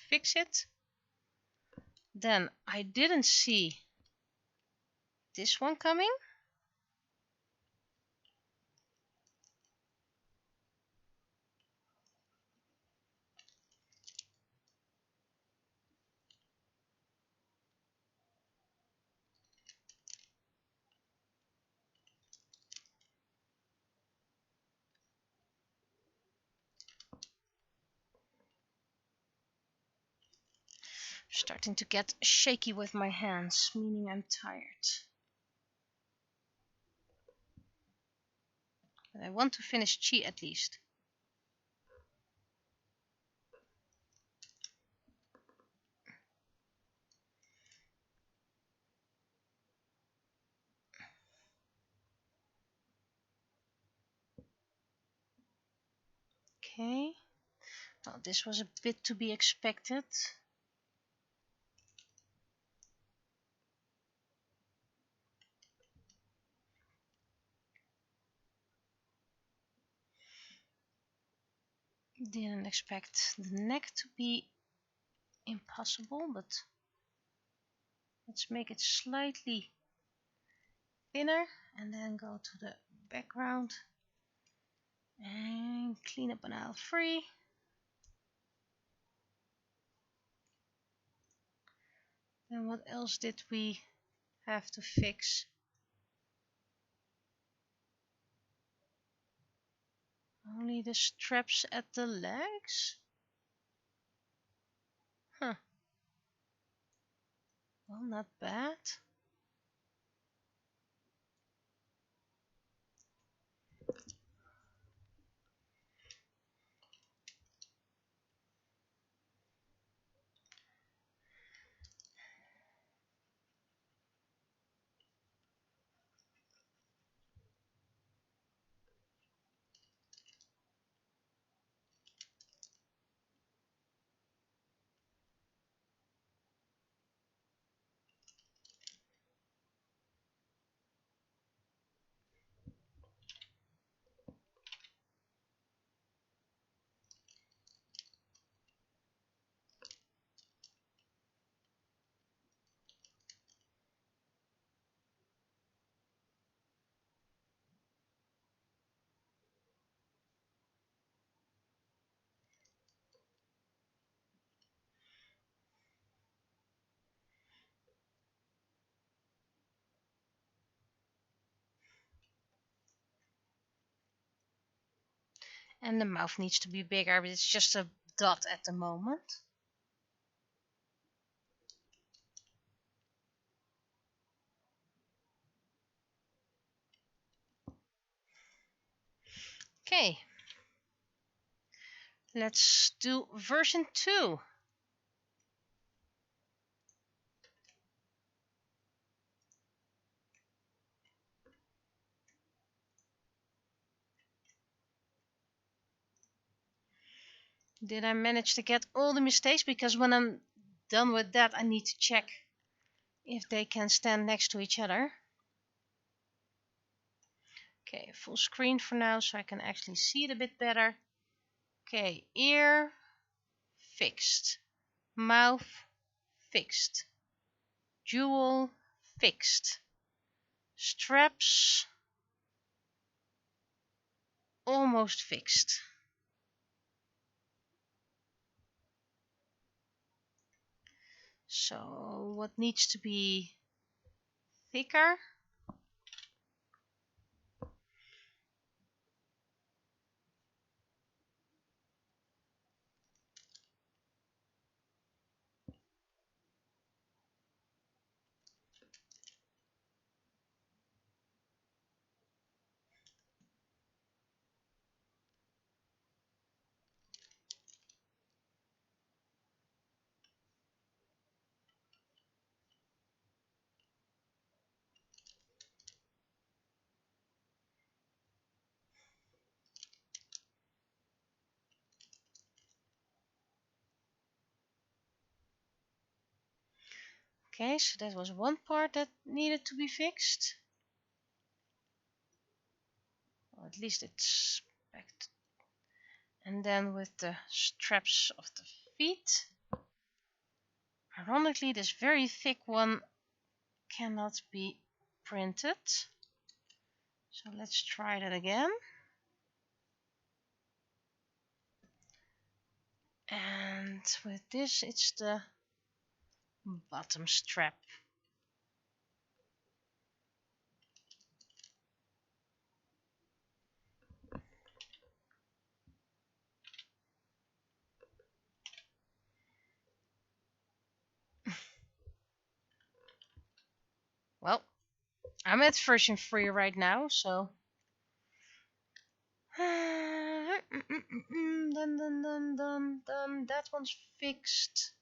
fix it. Then I didn't see this one coming. Starting to get shaky with my hands, meaning I'm tired. But I want to finish Chi at least. Okay. Well, this was a bit to be expected. Didn't expect the neck to be impossible, but let's make it slightly thinner and then go to the background and clean up an aisle 3. And what else did we have to fix? Only the straps at the legs? Huh. Well, not bad. And the mouth needs to be bigger, but it's just a dot at the moment. Okay. Let's do version 2. Did I manage to get all the mistakes? Because when I'm done with that, I need to check if they can stand next to each other. Okay, full screen for now so I can actually see it a bit better. Okay, ear fixed. Mouth fixed. Jewel fixed. Straps almost fixed. So what needs to be thicker? Okay, so that was one part that needed to be fixed. Or at least it's back. And then with the straps of the feet. Ironically, this very thick one cannot be printed. So let's try that again. And with this, it's the bottom strap. Well, I'm at version 3 right now, so that one's fixed.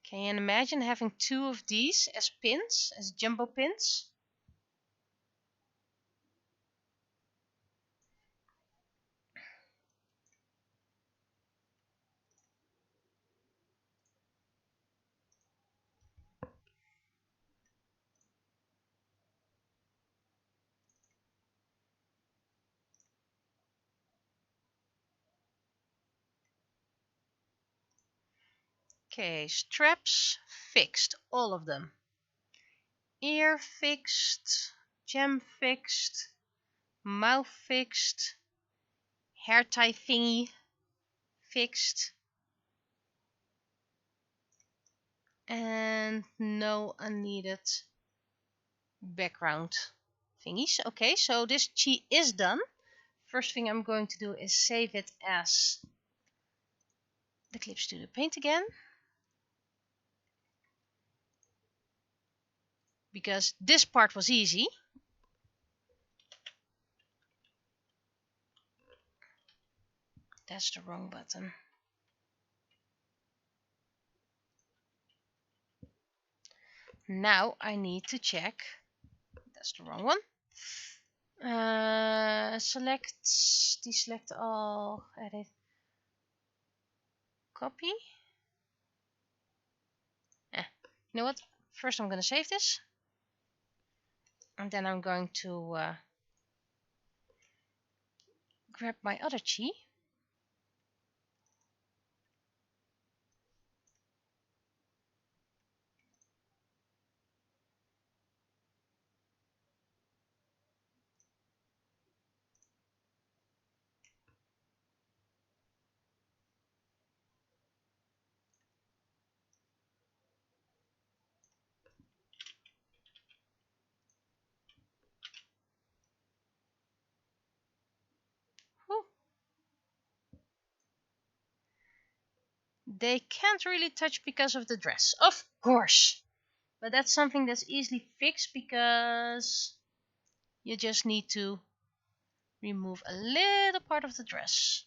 Can you imagine having 2 of these as pins, as jumbo pins? Okay, straps fixed, all of them. Ear fixed, gem fixed, mouth fixed, hair tie thingy fixed, and no unneeded background thingies. Okay, so this chi is done. First thing I'm going to do is save it as the Clip Studio Paint again. Because this part was easy. That's the wrong button. Now I need to check. That's the wrong one. Deselect all, edit, copy. You know what? First I'm going to save this. And then I'm going to grab my other chi. Whew. They can't really touch because of the dress, of course. But that's something that's easily fixed because you just need to remove a little part of the dress.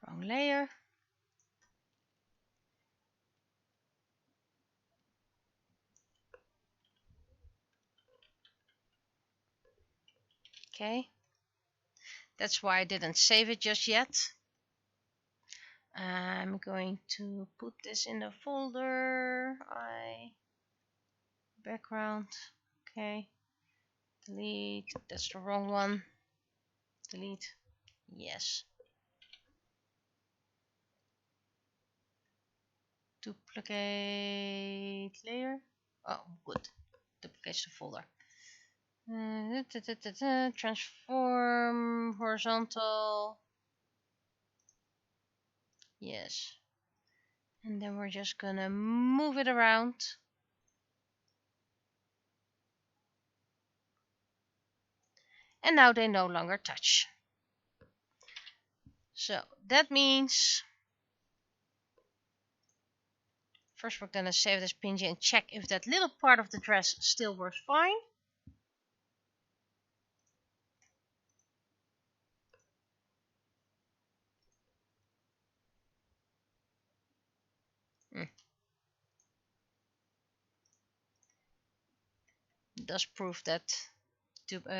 Wrong layer. Okay. That's why I didn't save it just yet. I'm going to put this in the folder. Background. Okay. Delete. That's the wrong one. Delete. Yes. Duplicate layer. Oh, good. Duplicates the folder. Transform horizontal. Yes. And then we're just gonna move it around. And now they no longer touch. So that means first we're gonna save this PNG and check if that little part of the dress still works fine. It does prove that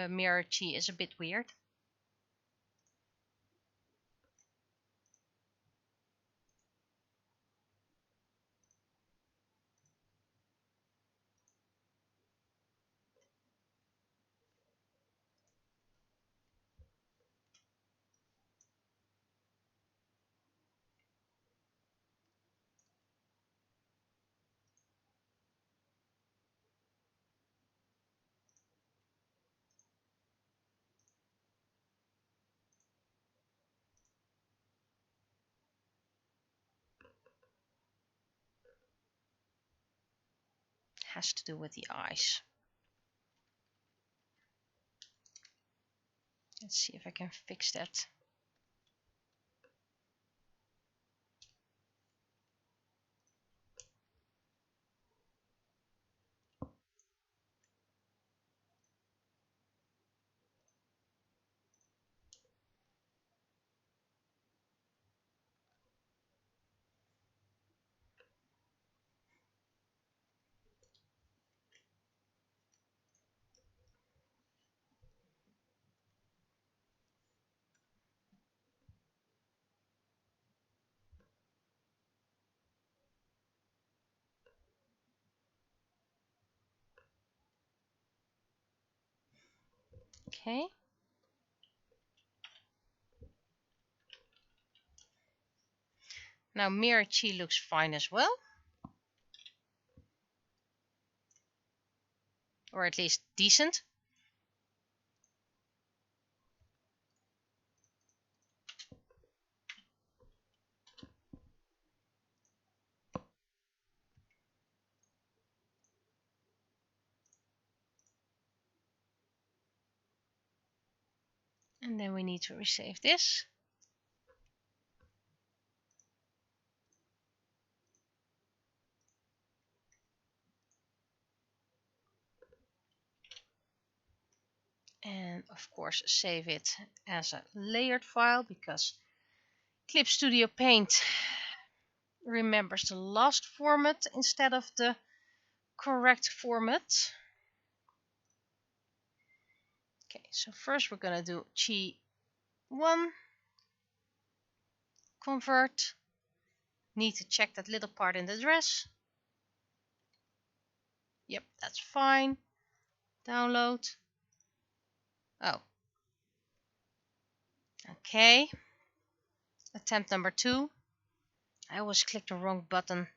mirror chi is a bit weird. Has to do with the eyes. Let's see if I can fix that. Okay. Now mirror chi looks fine as well. Or at least decent. And then we need to resave this. And of course save it as a layered file because Clip Studio Paint remembers the last format instead of the correct format. Okay, so first we're gonna do Chi 1, convert, need to check that little part in the dress. Yep, that's fine. Download. Oh. Okay. Attempt number 2. I always click the wrong button.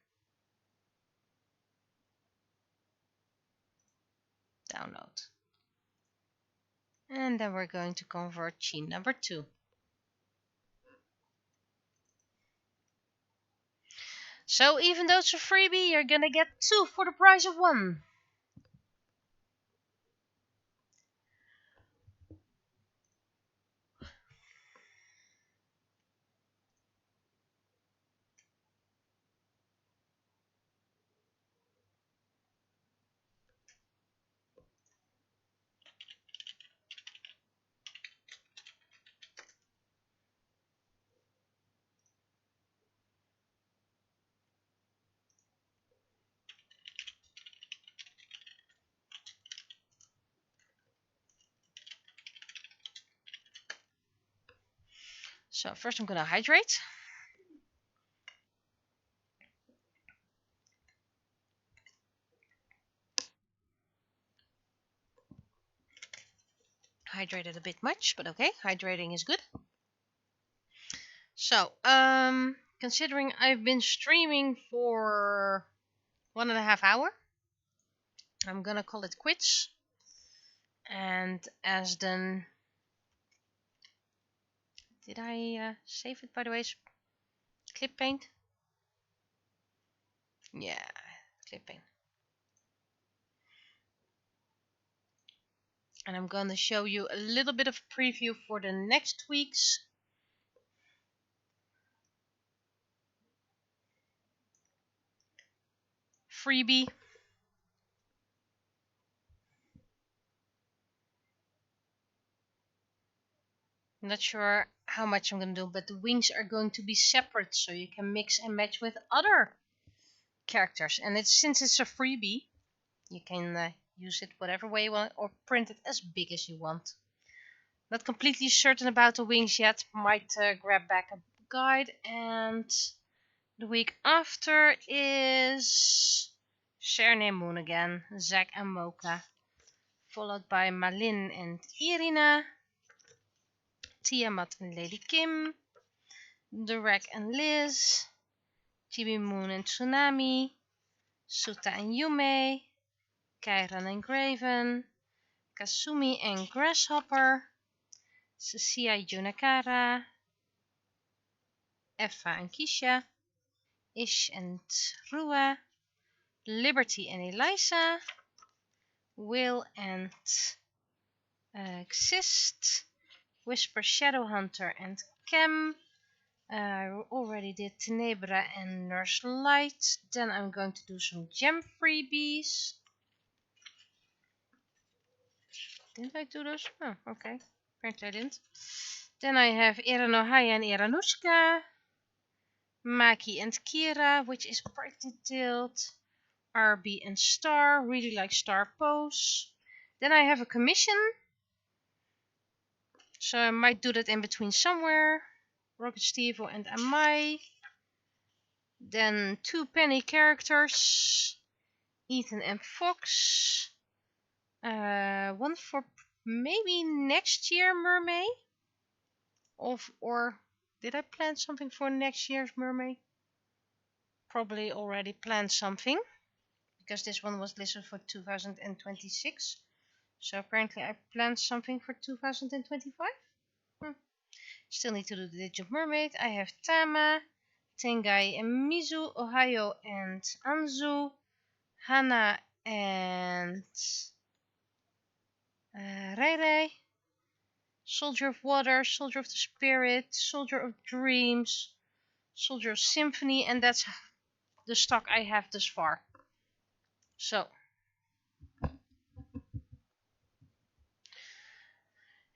Download. And then we're going to convert chi number 2. So even though it's a freebie, you're gonna get 2 for the price of 1. So first I'm gonna hydrate. Hydrated a bit much, but okay, hydrating is good. So, considering I've been streaming for 1.5 hours, I'm gonna call it quits. And as then, did I save it by the way? Clip paint? Yeah, clip paint. And I'm gonna show you a little bit of preview for the next week's freebie. I'm not sure how much I'm gonna do, but the wings are going to be separate, so you can mix and match with other characters. And since it's a freebie, you can use it whatever way you want, or print it as big as you want. Not completely certain about the wings yet. Might grab back a guide. And the week after is Sherne Moon again, Zack and Mocha, followed by Malin and Irina, Tiamat and Lady Kim, Durek and Liz, Chibi Moon and Tsunami, Suta and Yume, Kairan and Graven, Kasumi and Grasshopper, Cecilia Junakara, Effa and Kisha, Ish and Rua, Liberty and Elisa, Will and Xist, Whisper Shadowhunter and Kem. I already did Tenebra and Nurse Light. Then I'm going to do some gem freebies. Didn't I do those? Oh, okay. Apparently I didn't. Then I have Iranohaya and Iranushka, Maki and Kira, which is pretty detailed. RB and Star, really like Star pose. Then I have a commission, so I might do that in between somewhere. Rocket Steve and Amai. Then 2 penny characters, Ethan and Fox. One for maybe next year Mermaid. Or did I plan something for next year's Mermaid? Probably already planned something, because this one was listed for 2026. So apparently I planned something for 2025. Still need to do the Digit Mermaid. I have Tama, Tengai and Mizu, Ohio and Anzu, Hana and Rai Rai, Soldier of Water, Soldier of the Spirit, Soldier of Dreams, Soldier of Symphony, and that's the stock I have thus far. So,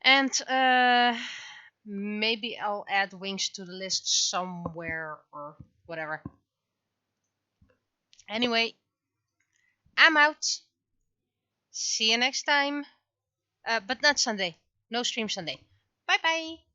and maybe I'll add wings to the list somewhere or whatever. Anyway, I'm out. See you next time. But not Sunday. No stream Sunday. Bye bye.